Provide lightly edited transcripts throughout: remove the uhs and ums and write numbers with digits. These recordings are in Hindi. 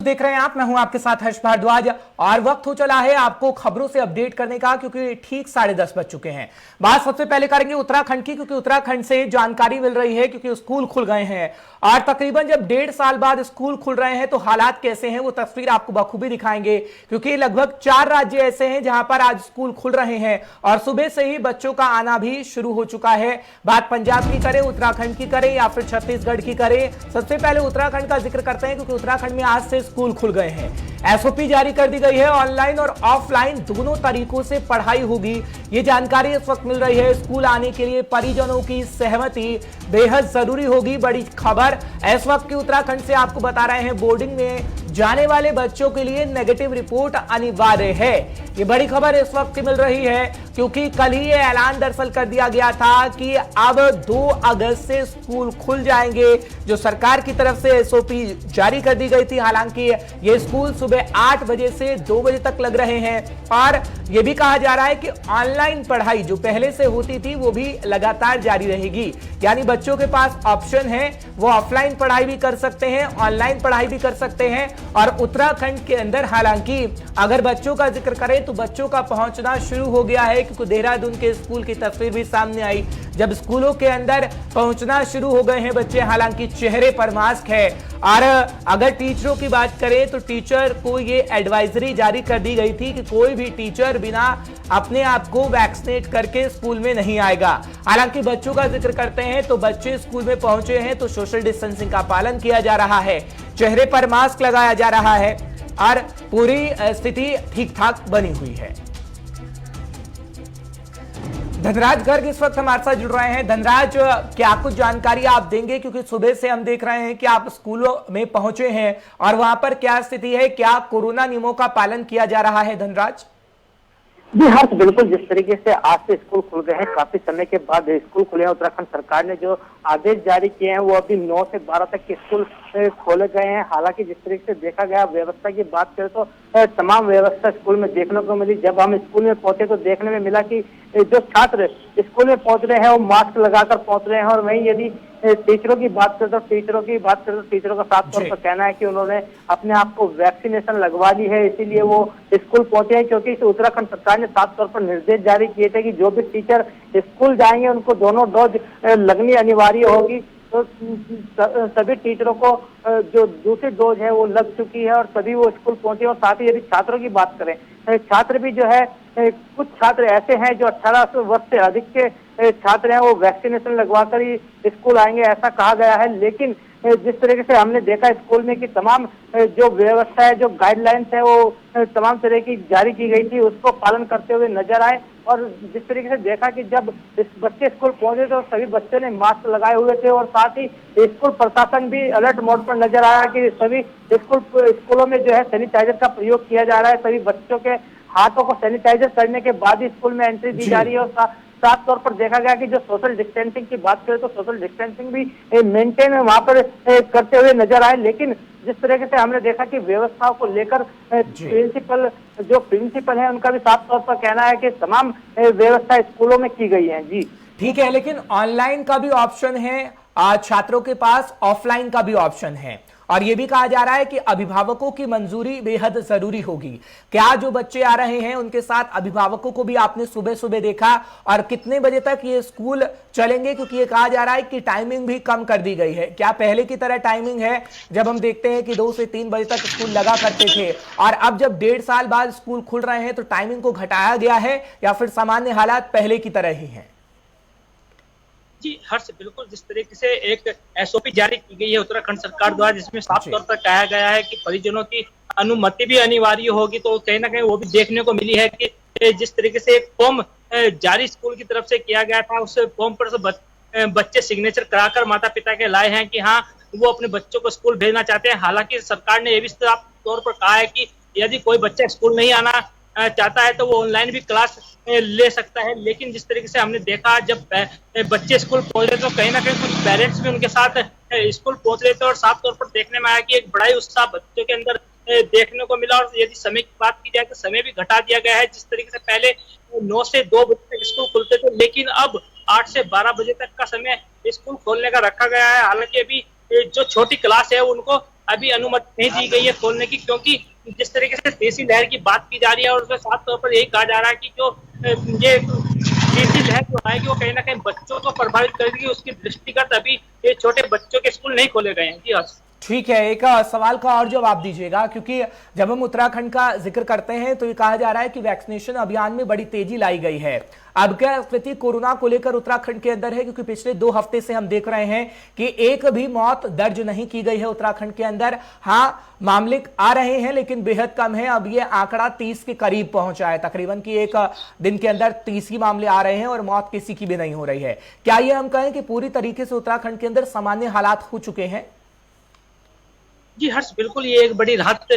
देख रहे हैं आप, मैं हूं आपके साथ हर्ष भारद्वाज और वक्त हो चला है आपको खबरों से अपडेट करने का, क्योंकि ठीक 10:30 बज चुके हैं। बात सबसे पहले करेंगे उत्तराखंड की, क्योंकि उत्तराखंड से जानकारी मिल रही है, क्योंकि स्कूल खुल गए हैं और तकरीबन जब 1.5 साल बाद स्कूल खुल रहे हैं तो हालात कैसे हैं वो तस्वीर आपको बखूबी दिखाएंगे, क्योंकि लगभग 4 राज्य ऐसे हैं जहां पर आज स्कूल खुल रहे हैं और सुबह से ही बच्चों का आना भी शुरू हो चुका है। बात पंजाब की करें, उत्तराखंड की करें या फिर छत्तीसगढ़ की करें, सबसे पहले उत्तराखंड का जिक्र करते हैं, क्योंकि उत्तराखंड में आज से स्कूल खुल गए हैं। एसओपी जारी कर दी गई है, ऑनलाइन और ऑफलाइन दोनों तरीकों से पढ़ाई होगी, ये जानकारी इस वक्त मिल रही है। स्कूल आने के लिए परिजनों की सहमति बेहद जरूरी होगी। बड़ी खबर इस वक्त की उत्तराखंड से आपको बता रहे हैं, बोर्डिंग में जाने वाले बच्चों के लिए नेगेटिव रिपोर्ट अनिवार्य है। ये बड़ी खबर इस वक्त मिल रही है, क्योंकि कल ही ये ऐलान दरअसल कर दिया गया था कि अब 2 अगस्त से स्कूल खुल जाएंगे, जो सरकार की तरफ से एसओपी जारी कर दी गई थी। हालांकि ये स्कूल सुबह 8 बजे से 2 बजे तक लग रहे हैं और यह भी कहा जा रहा है कि ऑनलाइन पढ़ाई जो पहले से होती थी वो भी लगातार जारी रहेगी, यानी बच्चों के पास ऑप्शन है, वो ऑफलाइन पढ़ाई भी कर सकते हैं, ऑनलाइन पढ़ाई भी कर सकते हैं। और उत्तराखंड के अंदर हालांकि अगर बच्चों का जिक्र करें तो बच्चों का पहुंचना शुरू हो गया है, क्योंकि देहरादून के स्कूल की तस्वीर भी सामने आई, जब स्कूलों के अंदर पहुंचना शुरू हो गए हैं बच्चे। हालांकि चेहरे पर मास्क है और अगर टीचरों की बात करें तो टीचर को ये एडवाइजरी जारी कर दी गई थी कि कोई भी टीचर बिना अपने आप को वैक्सीनेट करके स्कूल में नहीं आएगा। हालांकि बच्चों का जिक्र करते हैं तो बच्चे स्कूल में पहुंचे हैं तो सोशल डिस्टेंसिंग का पालन किया जा रहा है, चेहरे पर मास्क लगाया जा रहा है और पूरी स्थिति ठीक ठाक बनी हुई है। धनराज गर्ग इस वक्त हमारे साथ जुड़ रहे हैं। धनराज, क्या कुछ जानकारी आप देंगे, क्योंकि सुबह से हम देख रहे हैं कि आप स्कूलों में पहुंचे हैं और वहां पर क्या स्थिति है, क्या कोरोना नियमों का पालन किया जा रहा है? धनराज जी हर्ष, बिल्कुल जिस तरीके से आज से स्कूल खुल गए हैं, काफी समय के बाद स्कूल खुले हैं। उत्तराखंड सरकार ने जो आदेश जारी किए हैं वो अभी 9 से 12 तक के स्कूल खोले गए हैं। हालांकि जिस तरीके से देखा गया, व्यवस्था की बात करें तो तमाम व्यवस्था स्कूल में देखने को मिली। जब हम स्कूल में पहुंचे तो देखने में मिला कि जो छात्र स्कूल में पहुंच रहे हैं वो मास्क लगाकर पहुंच रहे हैं, और वहीं यदि टीचरों की बात करें तो टीचरों का साफ तौर पर कहना है कि उन्होंने अपने आप को वैक्सीनेशन लगवा ली है, इसीलिए वो स्कूल पहुंचे हैं। क्योंकि उत्तराखंड सरकार ने साफ तौर पर निर्देश जारी किए थे कि जो भी टीचर स्कूल जाएंगे उनको दोनों डोज लगनी अनिवार्य होगी। तो सभी टीचरों को जो दूसरी डोज है वो लग चुकी है और सभी वो स्कूल पहुंचे। और साथ ही यदि छात्रों की बात करें, छात्र भी जो है, कुछ छात्र ऐसे हैं जो 18 वर्ष से अधिक के छात्र हैं, वो वैक्सीनेशन लगवाकर ही स्कूल आएंगे, ऐसा कहा गया है। लेकिन जिस तरीके से हमने देखा स्कूल में कि तमाम जो व्यवस्था है, जो गाइडलाइंस है, वो तमाम तरह की जारी की गई थी, उसको पालन करते हुए नजर आए। और जिस तरीके से देखा कि जब बच्चे स्कूल पहुंचे तो सभी बच्चों ने मास्क लगाए हुए थे, और साथ ही स्कूल प्रशासन भी अलर्ट मोड पर नजर आया कि सभी स्कूलों में जो है सैनिटाइजर का प्रयोग किया जा रहा है। सभी बच्चों के हाथों को सैनिटाइजर करने के बाद ही स्कूल में एंट्री दी जा रही है। और साफ तौर पर देखा गया कि जो सोशल डिस्टेंसिंग की बात करें तो सोशल डिस्टेंसिंग भी मेंटेन वहां पर करते हुए नजर आए। लेकिन जिस तरीके से हमने देखा कि व्यवस्थाओं को लेकर प्रिंसिपल है उनका भी साफ तौर पर कहना है कि तमाम व्यवस्था स्कूलों में की गई है। जी ठीक है, लेकिन ऑनलाइन का भी ऑप्शन है, छात्रों के पास ऑफलाइन का भी ऑप्शन है, और यह भी कहा जा रहा है कि अभिभावकों की मंजूरी बेहद जरूरी होगी। क्या जो बच्चे आ रहे हैं उनके साथ अभिभावकों को भी आपने सुबह सुबह देखा, और कितने बजे तक ये स्कूल चलेंगे, क्योंकि ये कहा जा रहा है कि टाइमिंग भी कम कर दी गई है? क्या पहले की तरह टाइमिंग है, जब हम देखते हैं कि 2 से 3 बजे तक स्कूल लगा करते थे, और अब जब 1.5 साल बाद स्कूल खुल रहे हैं तो टाइमिंग को घटाया गया है, या फिर सामान्य हालात पहले की तरह ही है? जी हर्ष, बिल्कुल जिस तरीके से एक एसओपी जारी की गई है उत्तराखंड सरकार द्वारा, जिसमें साफ तौर पर कहा गया है कि परिजनों की अनुमति भी अनिवार्य होगी, तो कहीं ना कहीं वो भी देखने को मिली है कि जिस तरीके से एक फॉर्म जारी स्कूल की तरफ से किया गया था, उस फॉर्म पर बच्चे सिग्नेचर कराकर माता पिता के लाए हैं कि हाँ वो अपने बच्चों को स्कूल भेजना चाहते हैं। हालांकि सरकार ने यह भी साफ तौर पर कहा है कि यदि कोई बच्चा स्कूल नहीं आना चाहता है तो वो ऑनलाइन भी क्लास ले सकता है। लेकिन जिस तरीके से हमने देखा, जब बच्चे स्कूल पहुंच रहे तो कहीं ना कहीं कुछ पेरेंट्स भी उनके साथ स्कूल पहुंच रहे थे, और साफ तौर पर देखने में आया कि एक बड़ा ही उत्साह बच्चों के अंदर देखने को मिला। और यदि समय की बात की जाए तो समय भी घटा दिया गया है। जिस तरीके से पहले 9 से 2 बजे तक स्कूल खुलते थे, लेकिन अब 8 से 12 बजे तक का समय स्कूल खोलने का रखा गया है। हालांकि अभी जो छोटी क्लास है उनको अभी अनुमति नहीं दी गई है खोलने की, क्योंकि जिस तरीके से तीसरी लहर की बात की जा रही है और उसमें साफ तौर पर यही कहा जा रहा है कि जो ये तीसरी लहर जो आएगी वो कहीं ना कहीं बच्चों को प्रभावित करेगी, उसकी दृष्टिगत अभी ये छोटे बच्चों के स्कूल नहीं खोले गए हैं। जी हाँ, ठीक है, एक सवाल का और जवाब दीजिएगा, क्योंकि जब हम उत्तराखंड का जिक्र करते हैं तो ये कहा जा रहा है कि वैक्सीनेशन अभियान में बड़ी तेजी लाई गई है। अब क्या स्थिति कोरोना को लेकर उत्तराखंड के अंदर है? क्योंकि पिछले 2 हफ्ते से हम देख रहे हैं कि एक भी मौत दर्ज नहीं की गई है उत्तराखंड के अंदर। हाँ, मामले आ रहे हैं लेकिन बेहद कम है। अब ये आंकड़ा 30 के करीब पहुंचा है, तकरीबन कि एक दिन के अंदर 30 ही मामले आ रहे हैं और मौत किसी की भी नहीं हो रही है। क्या ये हम कहें कि पूरी तरीके से उत्तराखंड के अंदर सामान्य हालात हो चुके हैं? जी हर्ष, बिल्कुल ये एक बड़ी राहत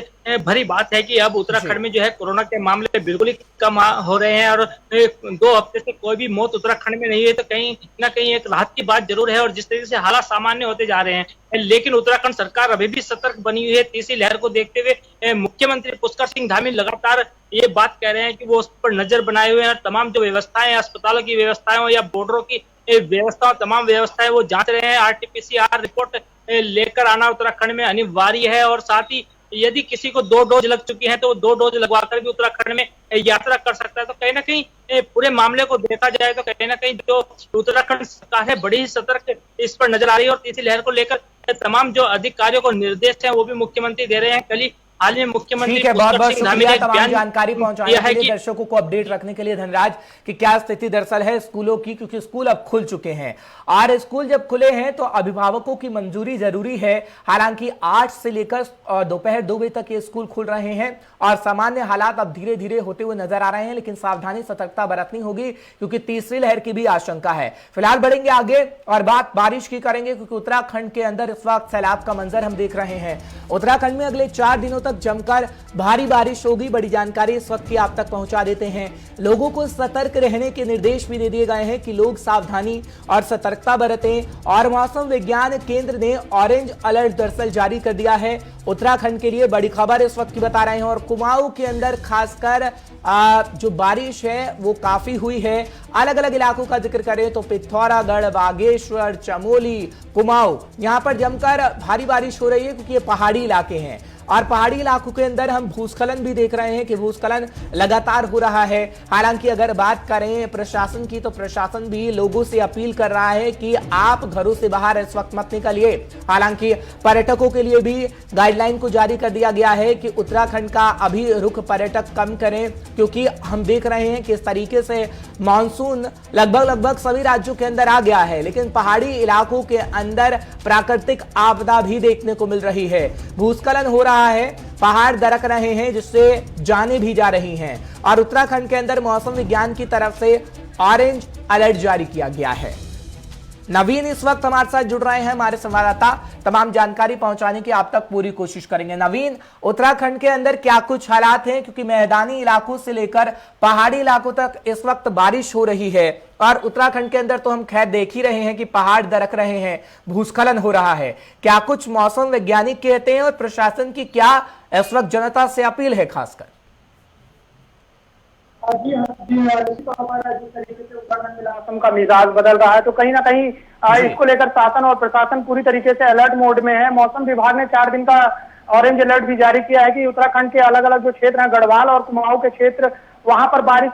भरी बात है कि अब उत्तराखंड में जो है कोरोना के मामले बिल्कुल ही कम हो रहे हैं और 2 हफ्ते से कोई भी मौत उत्तराखंड में नहीं है, तो कहीं ना कहीं एक राहत की बात जरूर है। और जिस तरीके से हालात सामान्य होते जा रहे हैं, लेकिन उत्तराखंड सरकार अभी भी सतर्क बनी हुई है। तीसरी लहर को देखते हुए मुख्यमंत्री पुष्कर सिंह धामी लगातार ये बात कह रहे हैं कि वो उस पर नजर बनाए हुए हैं। तमाम जो व्यवस्थाएं, अस्पतालों की व्यवस्थाएं हो या बॉर्डरों की व्यवस्था, तमाम व्यवस्थाएं वो जांच रहे हैं। RT-PCR रिपोर्ट लेकर आना उत्तराखंड में अनिवार्य है और साथ ही यदि किसी को 2 डोज लग चुकी है तो वो 2 डोज लगवाकर भी उत्तराखंड में यात्रा कर सकता है। तो कहीं ना कहीं पूरे मामले को देखा जाए तो कहीं ना कहीं जो उत्तराखंड सरकार है बड़ी ही सतर्क इस पर नजर आ रही है और तीसरी लहर को लेकर तमाम जो अधिकारियों को निर्देश है वो भी मुख्यमंत्री दे रहे हैं। कल ही हाल में मुख्यमंत्री ठीक है, बहुत बहुत शुक्रिया तमाम जानकारी पहुंचाने के लिए, कि दर्शकों को अपडेट रखने के लिए धनराज कि क्या स्थिति दरअसल है स्कूलों की, क्योंकि स्कूल अब खुल चुके हैं और स्कूल जब खुले हैं तो अभिभावकों की मंजूरी जरूरी है। हालांकि 8 से लेकर दोपहर 2 बजे तक ये स्कूल खुल रहे हैं और सामान्य हालात अब धीरे धीरे होते हुए नजर आ रहे हैं, लेकिन सावधानी सतर्कता बरतनी होगी क्योंकि तीसरी लहर की भी आशंका है। फिलहाल बढ़ेंगे आगे और बात बारिश की करेंगे, क्योंकि उत्तराखंड के अंदर इस वक्त सैलाब का मंजर हम देख रहे हैं। उत्तराखंड में अगले 4 दिनों तक जमकर भारी बारिश होगी। बड़ी जानकारी इस वक्त की आप तक पहुंचा देते हैं। लोगों को सतर्क रहने के निर्देश भी दे दिए गए हैं कि लोग सावधानी और सतर्कता बरतें और मौसम विज्ञान केंद्र ने ऑरेंज अलर्ट दरअसल जारी कर दिया है उत्तराखंड के लिए। बड़ी खबर इस वक्त की बता रहे हैं और कुमाऊं के अंदर खासकर जो बारिश है वो काफी हुई है। अलग अलग इलाकों का जिक्र करें तो पिथौरागढ़, बागेश्वर, चमोली, कुमाऊं, यहां पर जमकर भारी बारिश हो रही है क्योंकि ये पहाड़ी इलाके हैं और पहाड़ी इलाकों के अंदर हम भूस्खलन भी देख रहे हैं कि भूस्खलन लगातार हो रहा है। हालांकि अगर बात करें प्रशासन की तो प्रशासन भी लोगों से अपील कर रहा है कि आप घरों से बाहर इस वक्त मत निकलिए। हालांकि पर्यटकों के लिए भी गाइडलाइन को जारी कर दिया गया है कि उत्तराखंड का अभी रुख पर्यटक कम करें, क्योंकि हम देख रहे हैं कि इस तरीके से मानसून लगभग सभी राज्यों के अंदर आ गया है, लेकिन पहाड़ी इलाकों के अंदर प्राकृतिक आपदा भी देखने को मिल रही है। भूस्खलन हो रहा है, पहाड़ दरक रहे हैं जिससे जानें भी जा रही हैं और उत्तराखंड के अंदर मौसम विज्ञान की तरफ से ऑरेंज अलर्ट जारी किया गया है। नवीन इस वक्त हमारे साथ जुड़ रहे हैं, हमारे संवाददाता, तमाम जानकारी पहुंचाने की आप तक पूरी कोशिश करेंगे। नवीन, उत्तराखंड के अंदर क्या कुछ हालात हैं, क्योंकि मैदानी इलाकों से लेकर पहाड़ी इलाकों तक इस वक्त बारिश हो रही है और उत्तराखंड के अंदर तो हम खैर देख ही रहे हैं कि पहाड़ दरक रहे हैं, भूस्खलन हो रहा है। क्या कुछ मौसम वैज्ञानिक कहते हैं और प्रशासन की क्या इस वक्त जनता से अपील है खासकर? जी हाँ, जिस तरीके से उत्तराखंड में मौसम का मिजाज बदल रहा है तो कहीं ना कहीं इसको लेकर शासन और प्रशासन पूरी तरीके से अलर्ट मोड में है। मौसम विभाग ने 4 दिन का ऑरेंज अलर्ट भी जारी किया है कि उत्तराखंड के अलग अलग जो क्षेत्र हैं, गढ़वाल और कुमाऊं के क्षेत्र, वहां पर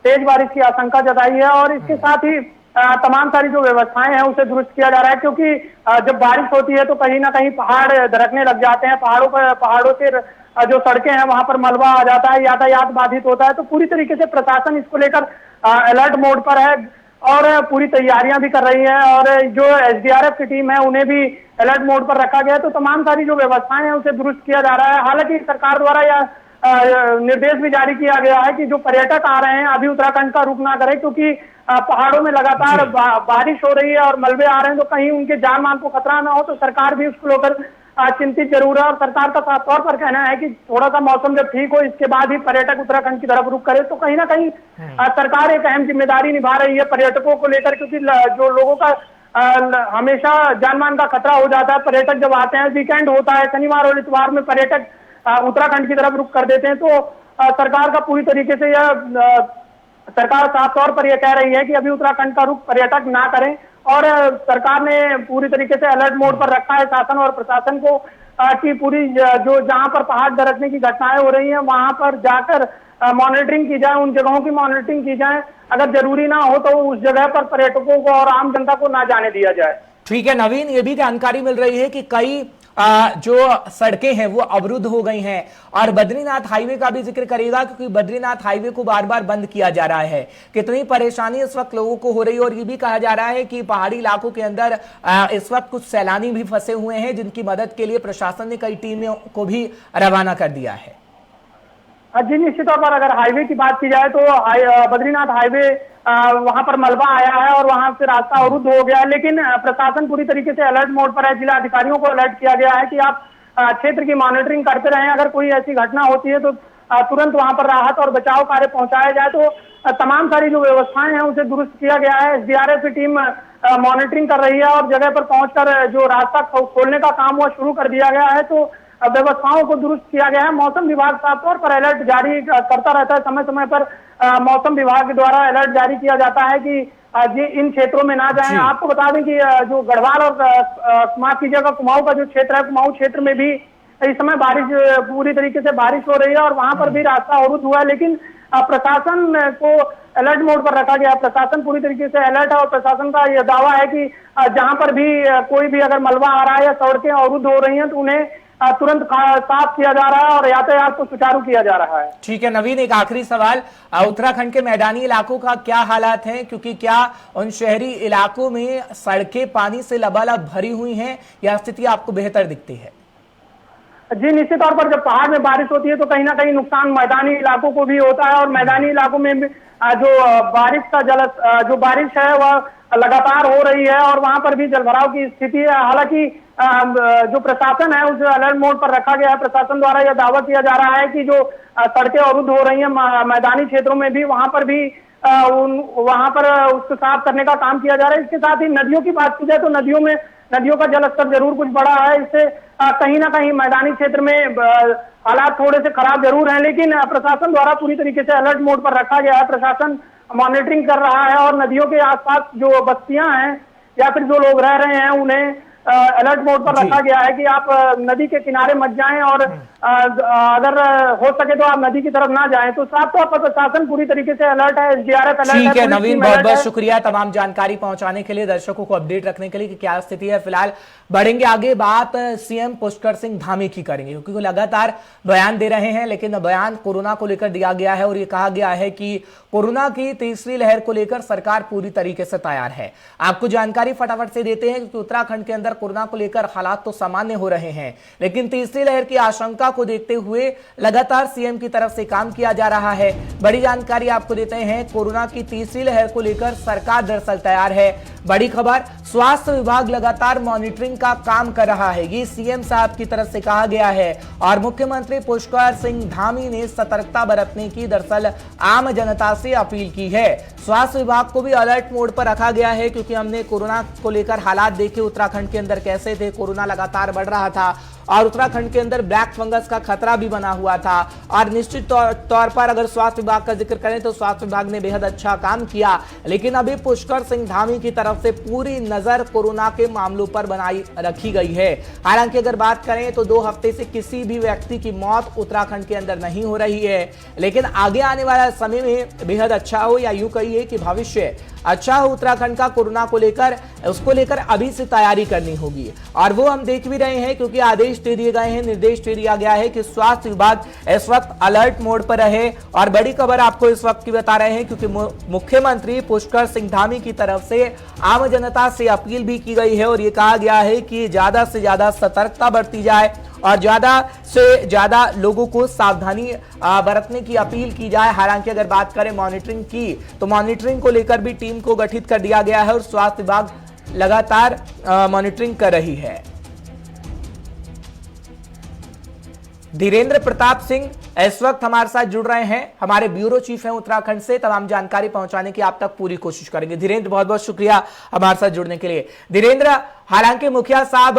तेज बारिश की आशंका जताई है और इसके साथ ही तमाम सारी जो व्यवस्थाएं हैं उसे दुरुस्त किया जा रहा है, क्योंकि जब बारिश होती है तो कहीं ना कहीं पहाड़ दरकने लग जाते हैं। पहाड़ों से जो सड़कें हैं वहां पर मलबा आ जाता है, यातायात बाधित होता है। तो पूरी तरीके से प्रशासन इसको लेकर अलर्ट मोड पर है और पूरी तैयारियां भी कर रही है और जो SDRF की टीम है उन्हें भी अलर्ट मोड पर रखा गया है। तो तमाम सारी जो व्यवस्थाएं हैं उसे दुरुस्त किया जा रहा है। हालांकि सरकार द्वारा यह निर्देश भी जारी किया गया है कि जो पर्यटक आ रहे हैं अभी उत्तराखंड का रुख ना करें, क्योंकि पहाड़ों में लगातार बारिश हो रही है और मलबे आ रहे हैं, तो कहीं उनके जान माल को खतरा ना हो। तो सरकार भी उसको लेकर चिंतित जरूर है और सरकार का साफ तौर पर कहना है कि थोड़ा सा मौसम जब ठीक हो इसके बाद ही पर्यटक उत्तराखंड की तरफ रुख करे। तो कहीं ना कहीं सरकार एक अहम जिम्मेदारी निभा रही है पर्यटकों को लेकर, क्योंकि जो लोगों का हमेशा जानमान का खतरा हो जाता है। पर्यटक जब आते हैं, वीकेंड होता है, शनिवार और इतवार में पर्यटक उत्तराखंड की तरफ रुख कर देते हैं। तो सरकार का पूरी तरीके से सरकार साफ तौर पर यह कह रही है कि अभी उत्तराखंड का रुख पर्यटक ना करें और सरकार ने पूरी तरीके से अलर्ट मोड पर रखा है शासन और प्रशासन को की पूरी जो जहां पर पहाड़ दरकने की घटनाएं हो रही हैं वहां पर जाकर मॉनिटरिंग की जाए, उन जगहों की मॉनिटरिंग की जाए। अगर जरूरी ना हो तो उस जगह पर पर्यटकों को और आम जनता को ना जाने दिया जाए। ठीक है नवीन, ये भी जानकारी मिल रही है कि कई जो सड़कें हैं वो अवरुद्ध हो गई हैं और बद्रीनाथ हाईवे का भी जिक्र करेगा क्योंकि बद्रीनाथ हाईवे को बार बार बंद किया जा रहा है। कितनी परेशानी इस वक्त लोगों को हो रही है और ये भी कहा जा रहा है कि पहाड़ी इलाकों के अंदर इस वक्त कुछ सैलानी भी फंसे हुए हैं जिनकी मदद के लिए प्रशासन ने कई टीमों को भी रवाना कर दिया है। जी निश्चित तौर पर अगर हाईवे की बात की जाए तो बद्रीनाथ हाईवे वहां पर मलबा आया है और वहां से रास्ता अवरुद्ध हो गया है, लेकिन प्रशासन पूरी तरीके से अलर्ट मोड पर है। जिला अधिकारियों को अलर्ट किया गया है कि आप क्षेत्र की मॉनिटरिंग करते रहें। अगर कोई ऐसी घटना होती है तो तुरंत वहां पर राहत और बचाव कार्य पहुंचाया जाए। तो तमाम सारी जो व्यवस्थाएं हैं उसे दुरुस्त किया गया है। एसडीआरएफ की टीम मॉनिटरिंग कर रही है और जगह पर पहुंचकर जो रास्ता खोलने का काम हुआ शुरू कर दिया गया है। तो व्यवस्थाओं को दुरुस्त किया गया है। मौसम विभाग साफ तौर पर अलर्ट जारी करता रहता है। समय समय पर मौसम विभाग द्वारा अलर्ट जारी किया जाता है कि इन क्षेत्रों में ना जाएं। आपको बता दें कि जो गढ़वाल और माफ कीजिएगा कुमाऊं का जो क्षेत्र है, कुमाऊं क्षेत्र में भी इस समय बारिश पूरी तरीके से बारिश हो रही है और वहां पर भी रास्ता अवरुद्ध हुआ है, लेकिन प्रशासन को अलर्ट मोड पर रखा गया। प्रशासन पूरी तरीके से अलर्ट है और प्रशासन का यह दावा है कि जहां पर भी कोई भी अगर मलबा आ रहा है या सड़कें अवरुद्ध हो रही हैं तो उन्हें तुरंत साफ किया जा रहा है और यातायात को सुचारू किया जा रहा है। ठीक है नवीन, एक आखिरी सवाल, उत्तराखंड के मैदानी इलाकों का क्या हालात है क्योंकि क्या उन शहरी इलाकों में सड़कें पानी से लबालब भरी हुई हैं या स्थिति आपको बेहतर दिखती है? जी निश्चित तौर पर जब पहाड़ में बारिश होती है तो कहीं ना कहीं नुकसान मैदानी इलाकों को भी होता है और मैदानी इलाकों में जो बारिश का जो बारिश है वह लगातार हो रही है और वहां पर भी जलभराव की स्थिति है। हालांकि जो प्रशासन है उसे अलर्ट मोड पर रखा गया है। प्रशासन द्वारा यह दावा किया जा रहा है कि जो सड़कें अवरुद्ध हो रही हैं मैदानी क्षेत्रों में भी वहां पर भी वहां पर उसको साफ करने का काम किया जा रहा है। इसके साथ ही नदियों की बात की जाए तो नदियों का जलस्तर जरूर कुछ बढ़ा है। इससे कहीं ना कहीं मैदानी क्षेत्र में हालात थोड़े से खराब जरूर हैं, लेकिन प्रशासन द्वारा पूरी तरीके से अलर्ट मोड पर रखा गया है। प्रशासन मॉनिटरिंग कर रहा है और नदियों के आसपास जो बस्तियां हैं या फिर जो लोग रह रहे हैं उन्हें अलर्ट मोड पर रखा गया है कि आप नदी के किनारे मत जाएं और अगर हो सके तो आप नदी की तरफ ना जाएं। तो साफ तौर पर प्रशासन पूरी तरीके से अलर्ट है, एसडीआरएफ अलर्ट है। ठीक है नवीन, बहुत बहुत शुक्रिया तमाम जानकारी पहुंचाने के लिए, दर्शकों को अपडेट रखने के लिए कि क्या स्थिति है। फिलहाल बढ़ेंगे आगे, बात सीएम पुष्कर सिंह धामी की करेंगे क्योंकि वो लगातार बयान दे रहे हैं, लेकिन बयान कोरोना को लेकर दिया गया है और ये कहा गया है कि कोरोना की तीसरी लहर को लेकर सरकार पूरी तरीके से तैयार है। आपको जानकारी फटाफट से देते हैं क्योंकि उत्तराखंड के अंदर कोरोना को लेकर हालात तो सामान्य हो रहे हैं, लेकिन तीसरी लहर की आशंका को देखते हुए लगातार सीएम की तरफ से काम किया जा रहा है। बड़ी जानकारी आपको देते हैं, कोरोना की तीसरी लहर को लेकर सरकार दरअसल तैयार है। बड़ी खबर, स्वास्थ्य विभाग लगातार मॉनिटरिंग का काम कर रहा है, ये सीएम साहब की तरफ से कहा गया है और मुख्यमंत्री पुष्कर सिंह धामी ने सतर्कता बरतने की दरअसल आम जनता से अपील की है। स्वास्थ्य विभाग को भी अलर्ट मोड पर रखा गया है क्योंकि हमने कोरोना को लेकर हालात देखे उत्तराखंड के अंदर कैसे थे, कोरोना लगातार बढ़ रहा था और उत्तराखंड के अंदर ब्लैक फंगस का खतरा भी बना हुआ था। और निश्चित तौर पर अगर स्वास्थ्य विभाग का जिक्र करें तो स्वास्थ्य विभाग ने बेहद अच्छा काम किया, लेकिन अभी पुष्कर सिंह धामी की तरफ से पूरी नजर कोरोना के मामलों पर बनाई रखी गई है। हालांकि अगर बात करें तो 2 हफ्ते से किसी भी व्यक्ति की मौत उत्तराखंड के अंदर नहीं हो रही है, लेकिन आगे आने वाला समय में बेहद अच्छा हो या यूं कहिए कि भविष्य अच्छा हो उत्तराखंड का कोरोना को लेकर, उसको लेकर अभी से तैयारी करनी होगी और वो हम देख भी रहे हैं क्योंकि आदेश दे दिए गए हैं, निर्देश दे दिया गया है कि स्वास्थ्य विभाग इस वक्त अलर्ट मोड पर रहे। और बड़ी खबर आपको इस वक्त की बता रहे हैं क्योंकि मुख्यमंत्री पुष्कर सिंह धामी की तरफ से आम जनता से अपील भी की गई है और ये कहा गया है कि ज्यादा से ज्यादा सतर्कता बरती जाए और ज्यादा से ज्यादा लोगों को सावधानी बरतने की अपील की जाए। हालांकि अगर बात करें मॉनिटरिंग की तो मॉनिटरिंग को लेकर भी टीम को गठित कर दिया गया है और स्वास्थ्य विभाग लगातार मॉनिटरिंग कर रही है। धीरेन्द्र प्रताप सिंह इस वक्त हमारे साथ जुड़ रहे हैं, हमारे ब्यूरो चीफ हैं उत्तराखंड से, तमाम जानकारी पहुंचाने की आप तक पूरी कोशिश करेंगे। धीरेन्द्र बहुत बहुत शुक्रिया हमारे साथ जुड़ने के लिए। धीरेन्द्र, हालांकि मुखिया साहब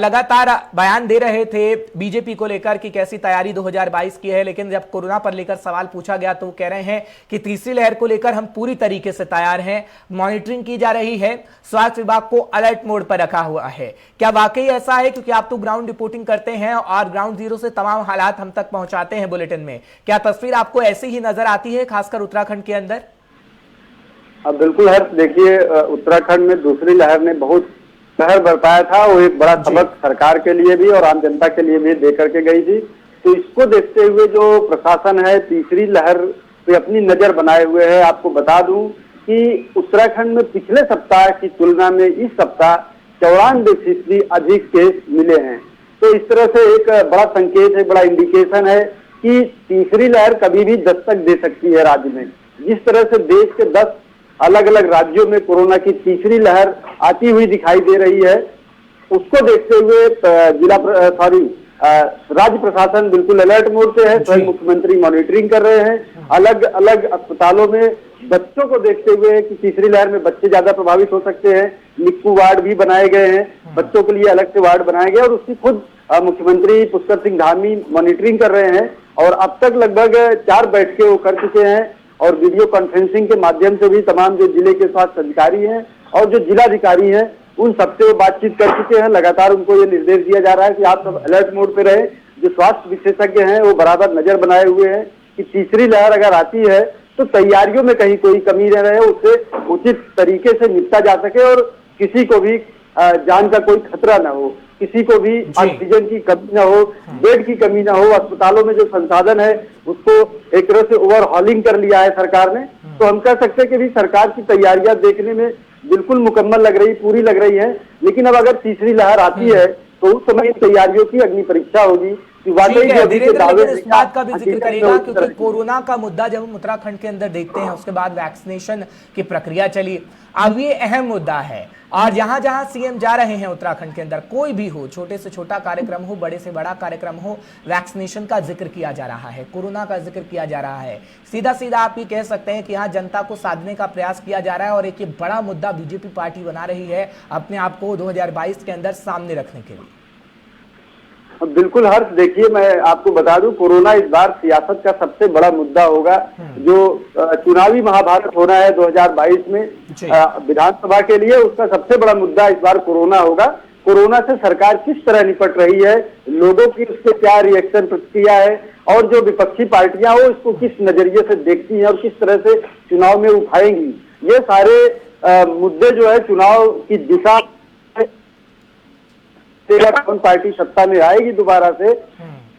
लगातार बयान दे रहे थे बीजेपी को लेकर कि कैसी तैयारी 2022 की है, लेकिन जब कोरोना पर लेकर सवाल पूछा गया तो कह रहे हैं कि तीसरी लहर को लेकर हम पूरी तरीके से तैयार हैं, मॉनिटरिंग की जा रही है, स्वास्थ्य विभाग को अलर्ट मोड पर रखा हुआ है। क्या वाकई ऐसा है? क्योंकि आप तो ग्राउंड रिपोर्टिंग करते हैं और ग्राउंड जीरो से तमाम हालात हम तक पहुंचाते हैं बुलेटिन में, क्या तस्वीर आपको ऐसी ही नजर आती है खासकर उत्तराखंड के अंदर? अब बिल्कुल हर्ष, देखिए उत्तराखंड में दूसरी लहर ने बहुत कहर बरपाया था, वो एक बड़ा सबक सरकार के लिए भी और आम जनता के लिए भी दे करके गई थी। तो इसको देखते हुए जो प्रशासन है तीसरी लहर पे अपनी नजर बनाए हुए है। आपको बता दूं कि उत्तराखंड में पिछले सप्ताह की तुलना में इस सप्ताह 94% अधिक केस मिले हैं। तो इस तरह से एक बड़ा संकेत है, बड़ा इंडिकेशन है कि तीसरी लहर कभी भी दस्तक दे सकती है राज्य में। जिस तरह से देश के 10 अलग अलग राज्यों में कोरोना की तीसरी लहर आती हुई दिखाई दे रही है, उसको देखते हुए राज्य प्रशासन बिल्कुल अलर्ट मोड पे है। स्वयं मुख्यमंत्री मॉनिटरिंग कर रहे हैं। अलग अलग अस्पतालों में बच्चों को देखते हुए कि तीसरी लहर में बच्चे ज्यादा प्रभावित हो सकते हैं, निक्कू वार्ड भी बनाए गए हैं, बच्चों के लिए अलग से वार्ड बनाए गए और उसकी खुद मुख्यमंत्री पुष्कर सिंह धामी मॉनिटरिंग कर रहे हैं। और अब तक लगभग 4 बैठकें वो कर चुके हैं और वीडियो कॉन्फ्रेंसिंग के माध्यम से भी तमाम जो जिले के स्वास्थ्य अधिकारी हैं और जो जिलाधिकारी हैं उन सबसे वो बातचीत कर चुके हैं। लगातार उनको ये निर्देश दिया जा रहा है कि आप सब अलर्ट मोड पे रहे। जो स्वास्थ्य विशेषज्ञ हैं वो बराबर नजर बनाए हुए हैं कि तीसरी लहर अगर आती है तो तैयारियों में कहीं कोई कमी न रहे, उससे उचित तरीके से निपटा जा सके और किसी को भी जान का कोई खतरा न हो, किसी को भी ऑक्सीजन की कमी न हो, बेड की कमी न हो। अस्पतालों में जो संसाधन है उसको एक तरह से ओवरहॉलिंग कर लिया है सरकार ने। तो हम कह सकते हैं कि भी सरकार की तैयारियां देखने में बिल्कुल मुकम्मल लग रही, पूरी लग रही है। लेकिन अब अगर तीसरी लहर आती है तो उस समय तैयारियों की अग्नि परीक्षा होगी कि वाकई इस बात का भी जिक्र करेगा, क्योंकि कोरोना का मुद्दा जब हम उत्तराखंड के अंदर देखते हैं उसके बाद वैक्सीनेशन की प्रक्रिया चली, अब ये अहम मुद्दा है। और जहां जहां सीएम जा रहे हैं उत्तराखंड के अंदर, कोई भी हो, छोटे से छोटा कार्यक्रम हो, बड़े से बड़ा कार्यक्रम हो, वैक्सीनेशन का जिक्र किया जा रहा है, कोरोना का जिक्र किया जा रहा है। सीधा सीधा आप ये कह सकते हैं कि यहाँ जनता को साधने का प्रयास किया जा रहा है और एक ये बड़ा मुद्दा बीजेपी पार्टी बना रही है अपने आप को 2022 के अंदर सामने रखने के लिए। बिल्कुल हर्ष, देखिए मैं आपको बता दूं कोरोना इस बार सियासत का सबसे बड़ा मुद्दा होगा। जो चुनावी महाभारत होना है 2022 में विधानसभा के लिए, उसका सबसे बड़ा मुद्दा इस बार कोरोना होगा। कोरोना से सरकार किस तरह निपट रही है, लोगों की उससे क्या रिएक्शन प्रतिक्रिया है और जो विपक्षी पार्टियां हो इसको किस नजरिए से देखती हैं और किस तरह से चुनाव में उठाएंगी, ये सारे मुद्दे जो है चुनाव की दिशा कौन पार्टी सत्ता में आएगी दोबारा से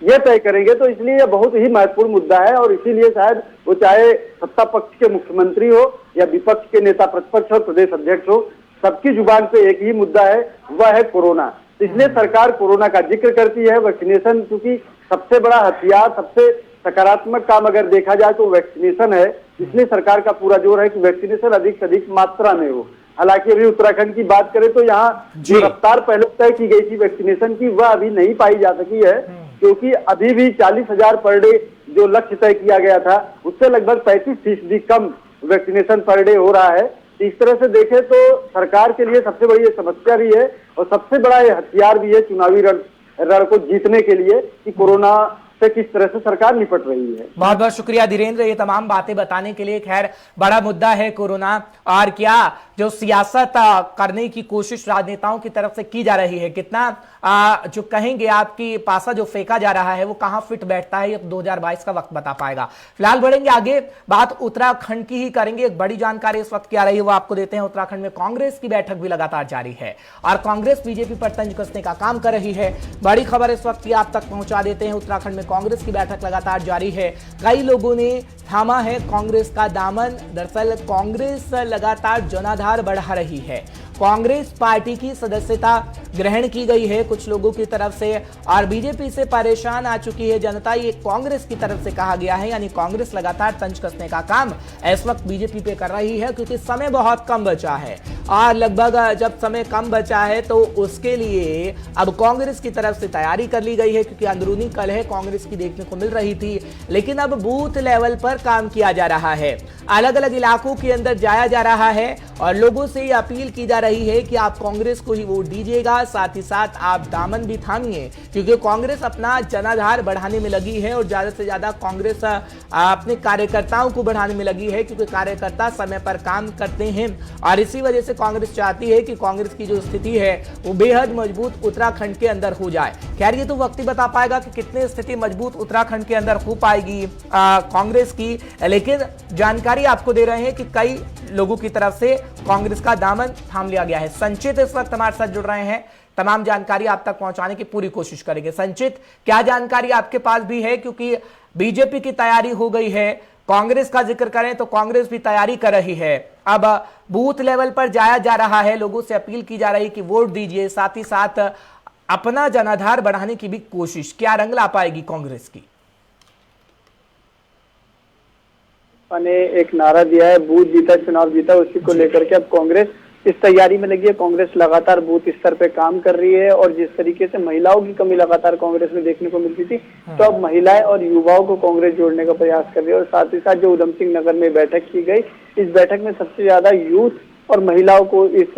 ये तय करेंगे। तो इसलिए यह बहुत ही महत्वपूर्ण मुद्दा है और इसीलिए शायद वो चाहे सत्ता पक्ष के मुख्यमंत्री हो या विपक्ष के नेता प्रतिपक्ष और प्रदेश अध्यक्ष हो, सबकी जुबान पे एक ही मुद्दा है, वह है कोरोना। इसलिए सरकार कोरोना का जिक्र करती है। वैक्सीनेशन क्योंकि सबसे बड़ा हथियार, सबसे सकारात्मक काम अगर देखा जाए तो वैक्सीनेशन है, इसलिए सरकार का पूरा जोर है कि वैक्सीनेशन अधिक से अधिक मात्रा में हो। हालांकि अभी उत्तराखंड की बात करें तो यहाँ जो रफ्तार पहले तय की गई थी वैक्सीनेशन की, वह अभी नहीं पाई जा सकी है, क्योंकि अभी भी 40,000 पर डे जो लक्ष्य तय किया गया था उससे लगभग 35% कम वैक्सीनेशन पर डे हो रहा है। इस तरह से देखें तो सरकार के लिए सबसे बड़ी समस्या भी है और सबसे बड़ा ये हथियार भी है चुनावी रण को जीतने के लिए कि कोरोना से किस तरह से सरकार निपट रही है। बहुत बहुत शुक्रिया धीरेन्द्र, ये तमाम बातें बताने के लिए। खैर बड़ा मुद्दा है कोरोना, और क्या जो सियासत करने की कोशिश राजनेताओं की तरफ से की जा रही है, कितना जो कहेंगे आपकी पासा जो फेंका जा रहा है वो कहां फिट बैठता है, ये 2022 का वक्त बता पाएगा। फिलहाल बढ़ेंगे आगे, बात उत्तराखंड की ही करेंगे। एक बड़ी जानकारी इस वक्त क्या रही है वो आपको देते हैं। उत्तराखंड में कांग्रेस की बैठक भी लगातार जारी है और कांग्रेस बीजेपी पर तंज कसने का काम कर रही है। बड़ी खबर इस वक्त की आप तक पहुंचा देते हैं। उत्तराखंड में कांग्रेस की बैठक लगातार जारी है। कई लोगों ने थामा है कांग्रेस का दामन। दरअसल कांग्रेस लगातार जनाधार बढ़ा रही है। कांग्रेस पार्टी की सदस्यता ग्रहण की गई है कुछ लोगों की तरफ से, और बीजेपी से परेशान आ चुकी है जनता, ये कांग्रेस की तरफ से कहा गया है। यानी कांग्रेस लगातार तंज कसने का काम इस वक्त बीजेपी पे कर रही है, क्योंकि समय बहुत कम बचा है, और लगभग जब समय कम बचा है तो उसके लिए अब कांग्रेस की तरफ से तैयारी कर ली गई है, क्योंकि अंदरूनी कलह कांग्रेस की देखने को मिल रही थी। लेकिन अब बूथ लेवल पर काम किया जा रहा है, अलग अलग इलाकों के अंदर जाया जा रहा है, और लोगों से ये अपील की जा रही है कि आप कांग्रेस को ही वोट दीजिएगा, साथ ही साथ आप दामन भी थामिए, क्योंकि कांग्रेस अपना जनाधार बढ़ाने में लगी है, और ज्यादा से ज्यादा कांग्रेस अपने कार्यकर्ताओं को बढ़ाने में लगी है, क्योंकि कार्यकर्ता समय पर काम करते हैं, और इसी वजह से कांग्रेस चाहती है कि कांग्रेस की जो स्थिति है वो बेहद मजबूत उत्तराखंड के अंदर हो जाए। खैर ये तो वक्त ही बता पाएगा कि कितनी स्थिति मजबूत उत्तराखंड के अंदर हो पाएगी कांग्रेस की, लेकिन जानकारी आपको दे रहे हैं कि कई लोगों की तरफ से कांग्रेस का दामन थाम लिया गया है। संचित इस वक्त हमारे साथ जुड़ रहे हैं, तमाम जानकारी आप तक पहुंचाने की पूरी कोशिश करेंगे। संचित, क्या जानकारी आपके पास भी है, क्योंकि बीजेपी की तैयारी हो गई है, कांग्रेस का जिक्र करें तो कांग्रेस भी तैयारी कर रही है, अब बूथ लेवल पर जाया जा रहा है, लोगों से अपील की जा रही है कि वोट दीजिए, साथ ही साथ अपना जनाधार बढ़ाने की भी कोशिश, क्या रंग ला पाएगी कांग्रेस की? ने एक नारा दिया है, बूथ जीता चुनाव जीता, उसी को लेकर के अब कांग्रेस इस तैयारी में लगी है। कांग्रेस लगातार बूथ स्तर पे काम कर रही है, और जिस तरीके से महिलाओं की कमी लगातार कांग्रेस में देखने को मिलती थी, तो अब महिलाएं और युवाओं को कांग्रेस जोड़ने का प्रयास कर रही है। और साथ ही साथ जो उधम सिंह नगर में बैठक की गई, इस बैठक में सबसे ज्यादा यूथ और महिलाओं को इस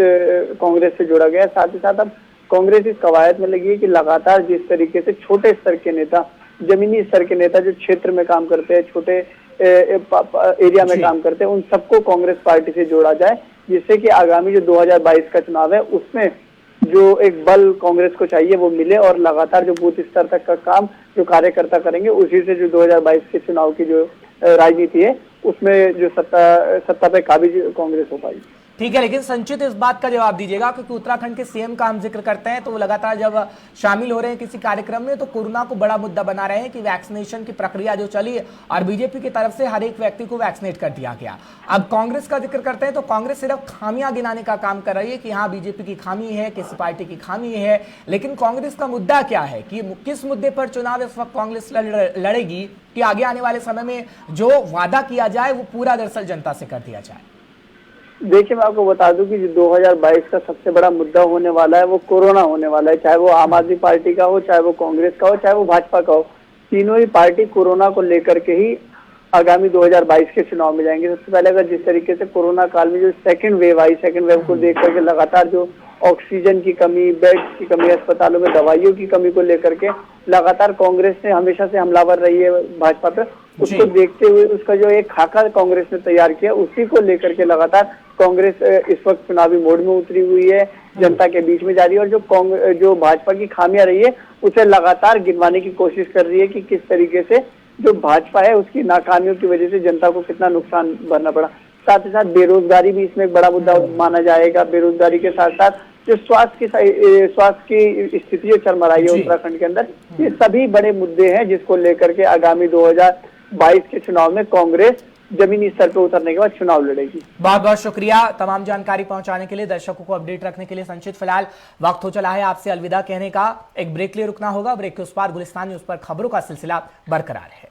कांग्रेस से जोड़ा गया। साथ ही साथ अब कांग्रेस इस कवायद में लगी है कि लगातार जिस तरीके से छोटे स्तर के नेता, जमीनी स्तर के नेता जो क्षेत्र में काम करते हैं, छोटे एरिया में काम करते हैं, उन सबको कांग्रेस पार्टी से जोड़ा जाए, जिससे कि आगामी जो 2022 का चुनाव है उसमें जो एक बल कांग्रेस को चाहिए वो मिले, और लगातार जो बूथ स्तर तक का काम जो कार्यकर्ता करेंगे, उसी से जो 2022 के चुनाव की जो राजनीति है उसमें जो सत्ता पे काबिज कांग्रेस हो पाएगी। ठीक है, लेकिन संचित इस बात का जवाब दीजिएगा, क्योंकि उत्तराखंड के सीएम का हम जिक्र करते हैं तो वो लगातार जब शामिल हो रहे हैं किसी कार्यक्रम में तो कोरोना को बड़ा मुद्दा बना रहे हैं कि वैक्सीनेशन की प्रक्रिया जो चली और बीजेपी की तरफ से हर एक व्यक्ति को वैक्सीनेट कर दिया गया। अब कांग्रेस का जिक्र करते हैं तो कांग्रेस सिर्फ खामियां गिनाने का काम कर रही है कि हाँ बीजेपी की खामी है, किसी पार्टी की खामी है, लेकिन कांग्रेस का मुद्दा क्या है कि किस मुद्दे पर चुनाव इस वक्त कांग्रेस लड़ेगी कि आगे आने वाले समय में जो वादा किया जाए वो पूरा दरअसल जनता से कर दिया जाए। देखिए, मैं आपको बता दूं कि जो 2022 का सबसे बड़ा मुद्दा होने वाला है वो कोरोना होने वाला है, चाहे वो आम आदमी पार्टी का हो, चाहे वो कांग्रेस का हो, चाहे वो भाजपा का हो। तीनों ही पार्टी कोरोना को लेकर के ही आगामी 2022 के चुनाव में जाएंगे। सबसे पहले अगर जिस तरीके से कोरोना काल में जो सेकंड वेव आई, सेकंड वेव को देख करके लगातार जो ऑक्सीजन की कमी, बेड्स की कमी, अस्पतालों में दवाइयों की कमी को लेकर के लगातार कांग्रेस ने हमेशा से हमलावर रही है भाजपा पे, उसको देखते हुए उसका जो एक खाका कांग्रेस ने तैयार किया, उसी को लेकर के लगातार कांग्रेस इस वक्त चुनावी मोड में उतरी हुई है, जनता के बीच में जा रही है, और जो भाजपा की खामियां रही है उसे लगातार गिनवाने की कोशिश कर रही है कि किस तरीके से जो भाजपा है उसकी नाकामियों की वजह से जनता को कितना नुकसान भरना पड़ा। साथ ही साथ बेरोजगारी भी इसमें एक बड़ा मुद्दा माना जाएगा। बेरोजगारी के साथ साथ जो स्वास्थ्य की स्थिति जो चरमराई है उत्तराखंड के अंदर, ये सभी बड़े मुद्दे हैं जिसको लेकर के आगामी 2022 के चुनाव में कांग्रेस जमीनी स्तर पर उतरने के बाद चुनाव लड़ेगी। बहुत बहुत शुक्रिया तमाम जानकारी पहुंचाने के लिए, दर्शकों को अपडेट रखने के लिए। संचित, फिलहाल वक्त हो चला है आपसे अलविदा कहने का, एक ब्रेक लिए रुकना होगा। ब्रेक के उस पार गुलिस्तान न्यूज पर खबरों का सिलसिला बरकरार है।